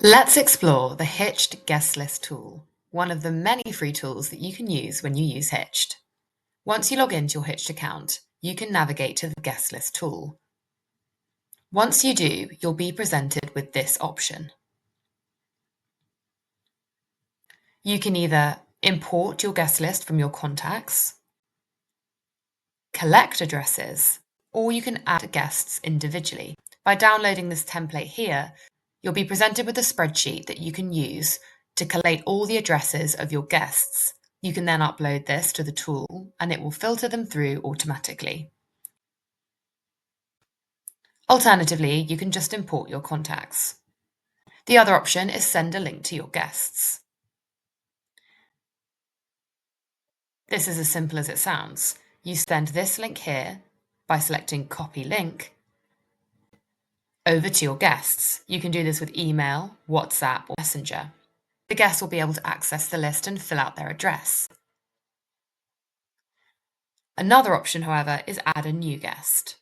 Let's explore the Hitched guest list tool, one of the many free tools that you can use when you use Hitched. Once you log into your Hitched account, you can navigate to the guest list tool. Once you do, you'll be presented with this option. You can either import your guest list from your contacts, collect addresses, or you can add guests individually. By downloading this template here, you'll be presented with a spreadsheet that you can use to collate all the addresses of your guests. You can then upload this to the tool and it will filter them through automatically. Alternatively, you can just import your contacts. The other option is send a link to your guests. This is as simple as it sounds. You send this link here by selecting Copy Link over to your guests. You can do this with email, WhatsApp, or Messenger. The guests will be able to access the list and fill out their address. Another option, however, is add a new guest.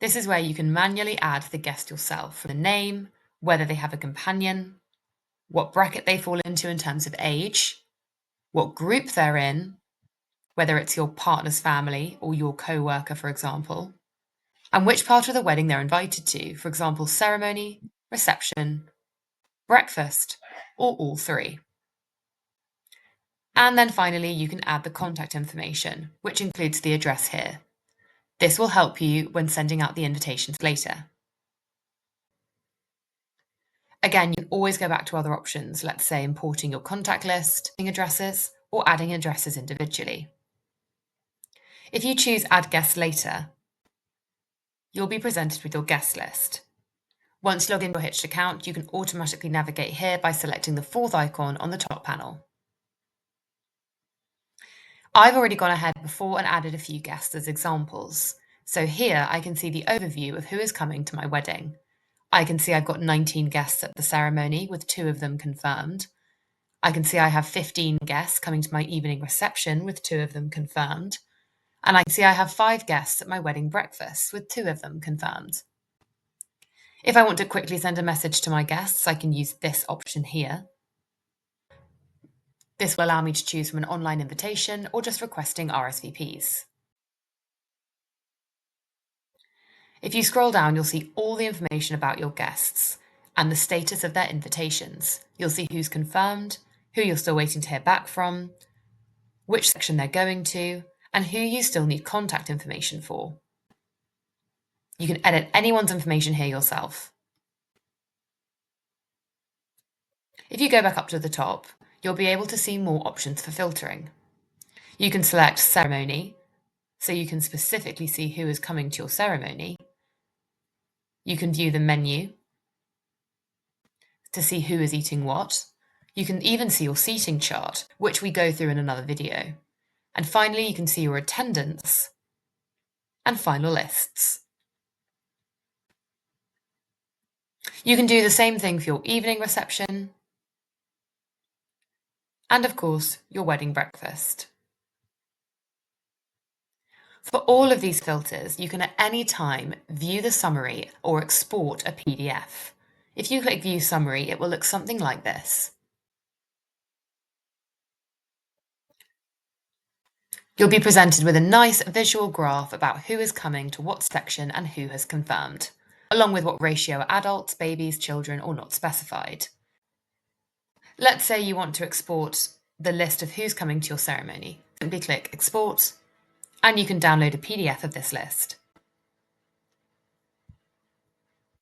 This is where you can manually add the guest yourself, the name, whether they have a companion, what bracket they fall into in terms of age, what group they're in, whether it's your partner's family or your co-worker, for example, and which part of the wedding they're invited to, for example, ceremony, reception, breakfast, or all three. And then finally, you can add the contact information, which includes the address here. This will help you when sending out the invitations later. Again, you can always go back to other options, let's say importing your contact list, addresses, or adding addresses individually. If you choose Add Guest Later, you'll be presented with your guest list. Once you log into your Hitched account, you can automatically navigate here by selecting the fourth icon on the top panel. I've already gone ahead before and added a few guests as examples. So here I can see the overview of who is coming to my wedding. I can see I've got 19 guests at the ceremony, with 2 of them confirmed. I can see I have 15 guests coming to my evening reception, with 2 of them confirmed. And I can see I have 5 guests at my wedding breakfast, with 2 of them confirmed. If I want to quickly send a message to my guests, I can use this option here. This will allow me to choose from an online invitation or just requesting RSVPs. If you scroll down, you'll see all the information about your guests and the status of their invitations. You'll see who's confirmed, who you're still waiting to hear back from, which section they're going to, and who you still need contact information for. You can edit anyone's information here yourself. If you go back up to the top, you'll be able to see more options for filtering. You can select ceremony, so you can specifically see who is coming to your ceremony. You can view the menu to see who is eating what. You can even see your seating chart, which we go through in another video. And finally, you can see your attendance and final lists. You can do the same thing for your evening reception and, of course, your wedding breakfast. For all of these filters, you can at any time view the summary or export a PDF. If you click View Summary, it will look something like this. You'll be presented with a nice visual graph about who is coming to what section and who has confirmed, along with what ratio are adults, babies, children, or not specified. Let's say you want to export the list of who's coming to your ceremony. Simply click Export, and you can download a PDF of this list.